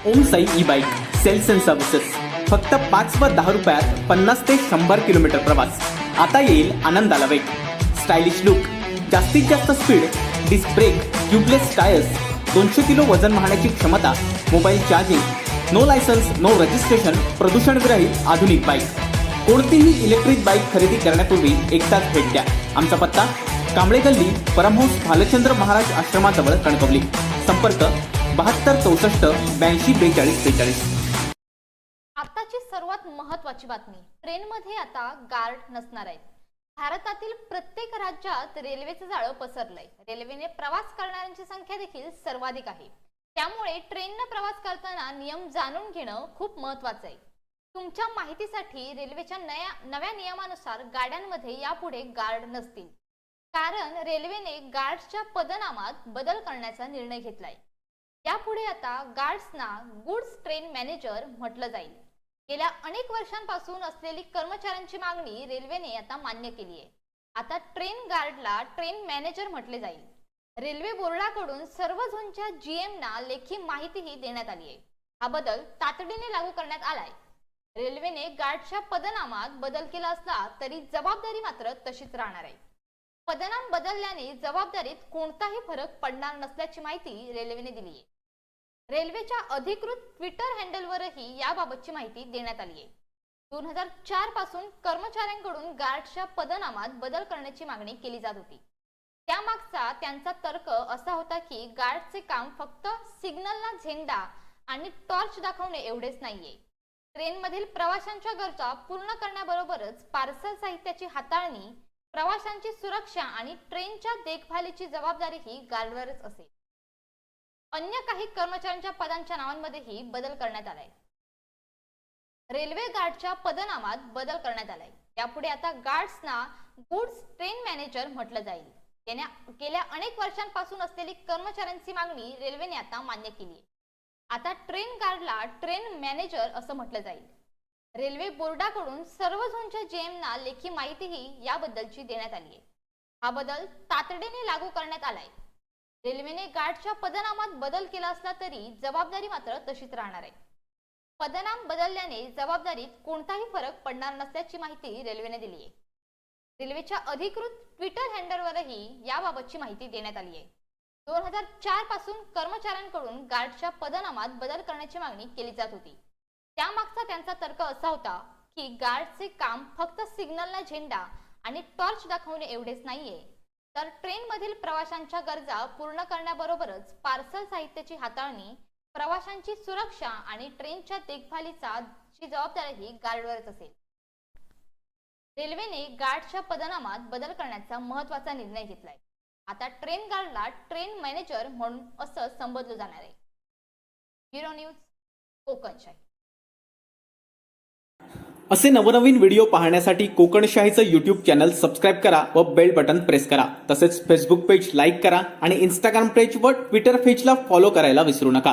Om Sai e bike sales and services. फक्त 5 व 10 रुपयात 50 ते 100 किलोमीटर प्रवास. आता येईल आनंदाला वेग. स्टायलिश लुक, जास्तीत जास्त speed, disc brake, tubeless tyres, 200 kilo वजन वाहण्याची क्षमता, mobile charging, no licence no registration, प्रदूषणविरहित आधुनिक बाईक. कोणतीही इलेक्ट्रिक बाईक खरेदी करण्यापूर्वी एकदाच भेट द्या. आमचा पत्ता कांबळे गल्ली, परमहंस भालचंद्र महाराज आश्रमाजवळ, कणकवली. संपर्क 7264824242. आताची सर्वात महत्त्वाची बातमी. ट्रेनमध्ये आता गार्ड नसणार आहेत. भारतातील प्रत्येक राज्यात रेल्वेचं जाळं पसरलंय. रेल्वेने प्रवास करणाऱ्यांची संख्या देखील सर्वाधिक आहे. त्यामुळे ट्रेननं प्रवास करताना नियम जाणून घेणं खूप महत्त्वाचं आहे. तुमच्या माहितीसाठी रेल्वेच्या नव्या नियमानुसार गाड्यांमध्ये यापुढे गार्ड नसतील. कारण रेल्वेने गार्ड्सच्या पदनामात बदल करण्याचा निर्णय घेतलाय. यापुढे आता गार्ड्सना गुड्स ट्रेन मॅनेजर म्हटलं जाईल. गेल्या अनेक वर्षांपासून असलेली कर्मचाऱ्यांची मागणी रेल्वेने आता मान्य केली आहे. आता ट्रेन गार्डला ट्रेन मॅनेजर म्हटले जाईल. रेल्वे बोर्डाकडून सर्व झोनच्या जीएमना लेखी माहितीही देण्यात आली आहे. हा बदल तातडीने लागू करण्यात आलाय. रेल्वेने गार्डच्या पदनामात बदल केला असला तरी जबाबदारी मात्र तशीच राहणार आहे. पदनाम बदलल्याने जबाबदारीत कोणताही फरक पडणार नसल्याची माहिती रेल्वेने दिली आहे. रेल्वेच्या अधिकृत ट्विटर हँडलवरही याबाबतची माहिती देण्यात आली आहे. 2004 पासून कर्मचाऱ्यांकडून गार्डच्या पदनामात बदल करण्याची मागणी केली जात होती. त्यामागचा त्यांचा तर्क असा होता की गार्डचे काम फक्त सिग्नलला झेंडा आणि टॉर्च दाखवणे एवढेच नाहीये. ट्रेनमधील प्रवाशांच्या गरजा पूर्ण करण्याबरोबरच पार्सल साहित्याची हाताळणी, प्रवाशांची सुरक्षा आणि ट्रेनच्या देखभालीची जबाबदारीही गार्डवरच असेल. अन्य काही कर्मचाऱ्यांच्या पदांच्या नावांमध्येही बदल करण्यात आलाय. रेल्वे गार्डच्या पदनामात बदल करण्यात आलाय. यापुढे आता गार्ड्सना गुड्स ट्रेन मॅनेजर म्हटलं जाईल. गेल्या अनेक वर्षांपासून असलेली कर्मचाऱ्यांची मागणी रेल्वेने आता मान्य केली आहे. आता ट्रेन गार्डला ट्रेन मॅनेजर असं म्हटलं जाईल. रेल्वे बोर्डाकडून सर्व झोनच्या जीएमना लेखी माहितीही याबद्दलची देण्यात आली आहे. हा बदल तातडीने लागू करण्यात आलाय. रेल्वेने गार्डच्या पदनामात बदल केला असला तरी जबाबदारी मात्र तशीच राहणार आहे. पदनाम बदलल्याने जबाबदारीत कोणताही फरक पडणार नसल्याची माहिती रेल्वेने दिली आहे. रेल्वेच्या अधिकृत ट्विटर हँडलवरही याबाबतची माहिती देण्यात आली आहे. 2004 पासून कर्मचाऱ्यांकडून गार्डच्या पदनामात बदल करण्याची मागणी केली जात होती. त्यामागचा त्यांचा तर्क असा होता की गार्डचे काम फक्त सिग्नलला झेंडा आणि टॉर्च दाखवणे एवढेच नाहीये, तर ट्रेनमधील प्रवाशांच्या गरजा पूर्ण करण्याबरोबरच पार्सल साहित्याची हाताळणी, प्रवाशांची सुरक्षा आणि ट्रेनच्या देखभालीची जबाबदारीही गार्डवरच असेल. रेल्वेने गार्डच्या पदनामात बदल करण्याचा महत्त्वाचा निर्णय घेतलाय. आता ट्रेन गार्डला ट्रेन मॅनेजर म्हणून असं संबोधलं जाणार आहे. Bureau news, Kokanshahi. असे नवनवीन व्हिडिओ पाहण्यासाठी कोकणशाहीचं यूट्यूब चॅनल सबस्क्राईब करा व बेल बटन प्रेस करा. तसेच फेसबुक पेज लाईक करा आणि इंस्टाग्राम पेज व ट्विटर पेजला फॉलो करायला विसरू नका.